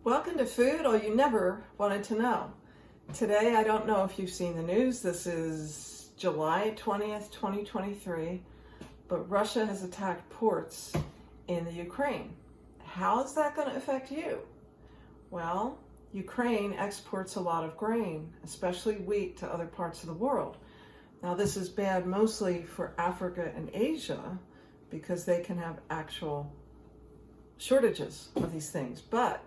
Welcome to Food All You Never Wanted to Know. Today, I don't know if you've seen the news. This is July 20th, 2023, but Russia has attacked ports in the Ukraine. How is that going to affect you? Well, Ukraine exports a lot of grain, especially wheat, to other parts of the world. Now, this is bad mostly for Africa and Asia because they can have actual shortages of these things. But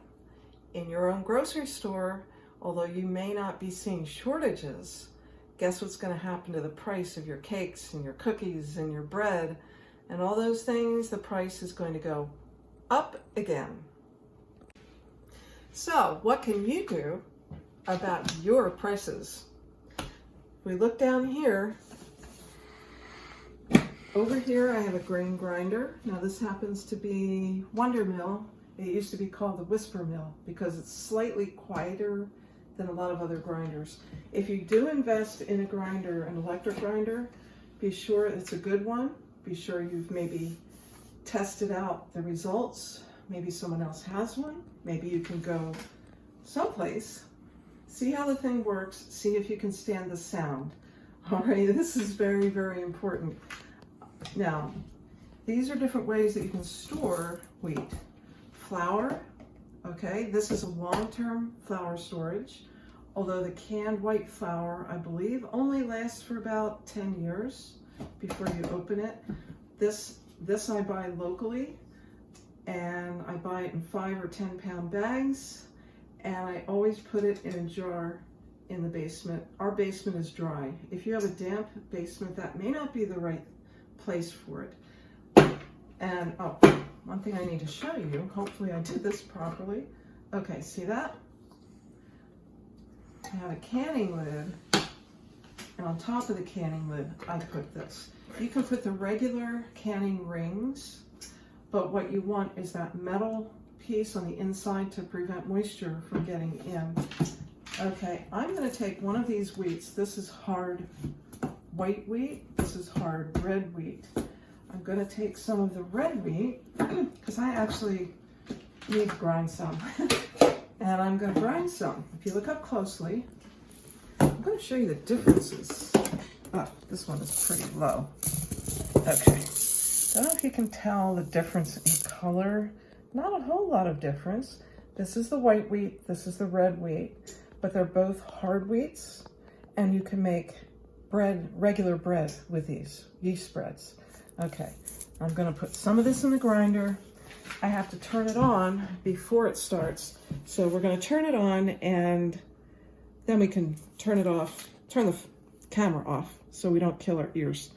in your own grocery store, although you may not be seeing shortages, guess what's going to happen to the price of your cakes and your cookies and your bread and all those things? The price is going to go up again. So what can you do about your prices? We look down here. Over here I have a grain grinder. Now this happens to be Wonder Mill. It used to be called the Whisper Mill because it's slightly quieter than a lot of other grinders. If you do invest in a grinder, an electric grinder, be sure it's a good one. Be sure you've maybe tested out the results. Maybe someone else has one. Maybe you can go someplace, see how the thing works, see if you can stand the sound. All right, this is very, very important. Now, these are different ways that you can store wheat. Flour, okay, this is a long-term flour storage, although the canned white flour, I believe, only lasts for about 10 years before you open it. This I buy locally, and I buy it in 5 or 10 pound bags, and I always put it in a jar in the basement. Our basement is dry. If you have a damp basement, that may not be the right place for it. And one thing I need to show you, hopefully I did this properly. Okay, see that? I have a canning lid, and on top of the canning lid, I put this. You can put the regular canning rings, but what you want is that metal piece on the inside to prevent moisture from getting in. Okay, I'm gonna take one of these wheats. This is hard white wheat, this is hard red wheat. I'm going to take some of the red wheat because I actually need to grind some. And I'm going to grind some. If you look up closely, I'm going to show you the differences. Oh, this one is pretty low. Okay. I don't know if you can tell the difference in color. Not a whole lot of difference. This is the white wheat, this is the red wheat, but they're both hard wheats, and you can make bread, regular bread with these yeast breads. Okay, I'm going to put some of this in the grinder. I have to turn it on before it starts. So we're going to turn it on, and then we can turn it off, turn the camera off so we don't kill our ears.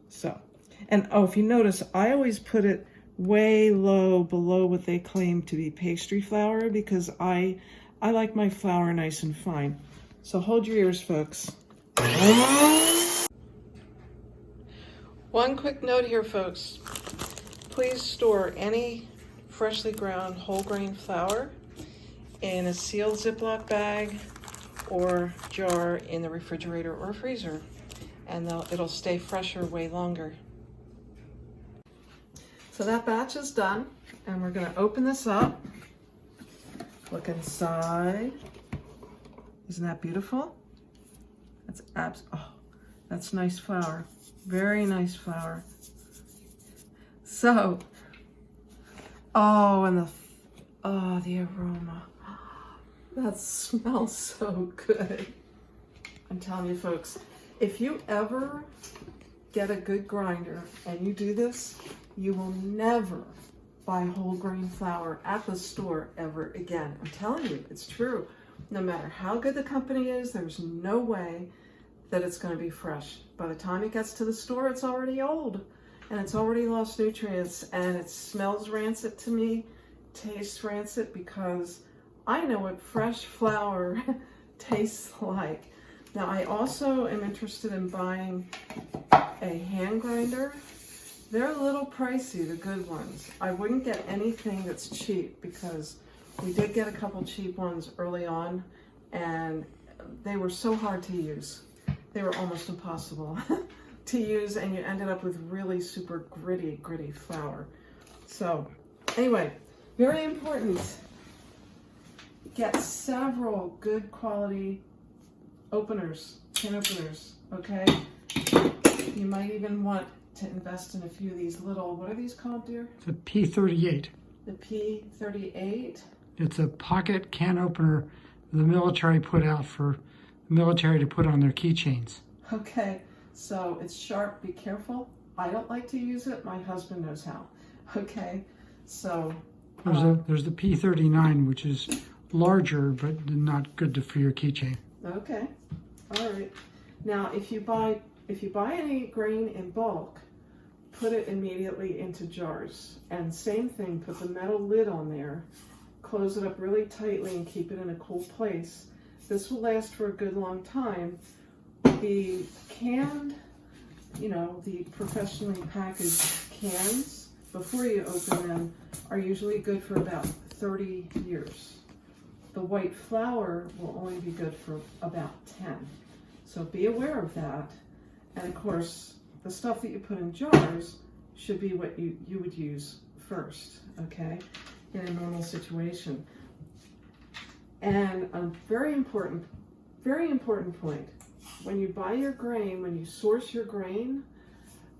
So, and oh, if you notice, I always put it way low below what they claim to be pastry flour because I like my flour nice and fine. So hold your ears, folks. One quick note here, folks. Please store any freshly ground whole grain flour in a sealed Ziploc bag or jar in the refrigerator or freezer, and it'll stay fresher way longer. So that batch is done, and we're going to open this up. Look inside. Isn't that beautiful? That's nice flour. Very nice flour. So, and the aroma. That smells so good. I'm telling you, folks, if you ever get a good grinder and you do this, you will never buy whole grain flour at the store ever again. I'm telling you, it's true. No matter how good the company is, there's no way that it's going to be fresh. By the time it gets to the store, it's already old and it's already lost nutrients, and it smells rancid to me, tastes rancid, because I know what fresh flour tastes like. Now, I also am interested in buying a hand grinder. They're a little pricey, the good ones. I wouldn't get anything that's cheap because we did get a couple cheap ones early on, and they were so hard to use. They were almost impossible to use, and you ended up with really super gritty flour. So anyway, very important. get several good quality openers, can openers, okay? You might even want to invest in a few of these little, what are these called, dear? It's a P38. The P38. It's a pocket can opener the military put out for the military to put on their keychains. Okay, so it's sharp, be careful. I don't like to use it, my husband knows how. Okay, so. There's the P39, which is larger, but not good for your keychain. Okay, all right. Now, if you buy any grain in bulk, put it immediately into jars. And same thing, put the metal lid on there, close it up really tightly and keep it in a cool place. This will last for a good long time. The canned, the professionally packaged cans, before you open them, are usually good for about 30 years. The white flour will only be good for about 10. So be aware of that. And of course, the stuff that you put in jars should be what you would use first, okay, in a normal situation. And a very important point, when you buy your grain, when you source your grain,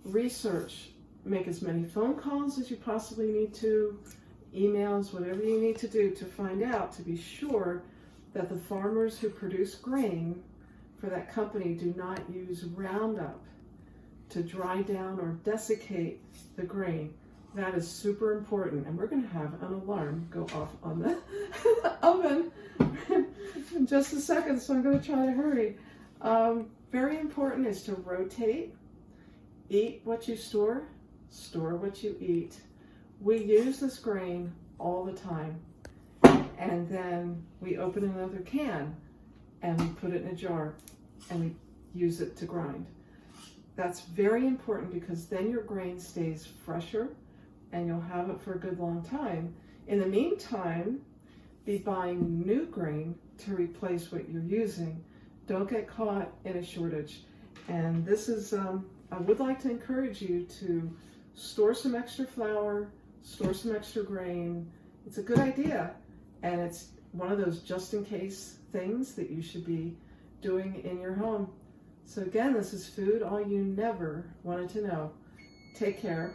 research, make as many phone calls as you possibly need to, emails, whatever you need to do to find out, to be sure that the farmers who produce grain for that company do not use Roundup to dry down or desiccate the grain. That is super important, and we're going to have an alarm go off on the oven in just a second, so I'm going to try to hurry. Very important is to rotate. Eat what you store what you eat. We use this grain all the time, and then we open another can and we put it in a jar and we use it to grind. That's very important because then your grain stays fresher and you'll have it for a good long time. In the meantime, be buying new grain to replace what you're using. Don't get caught in a shortage. And this is, I would like to encourage you to store some extra flour, store some extra grain. It's a good idea, and it's one of those just in case things that you should be doing in your home. So again, this is food all you never wanted to know. Take care.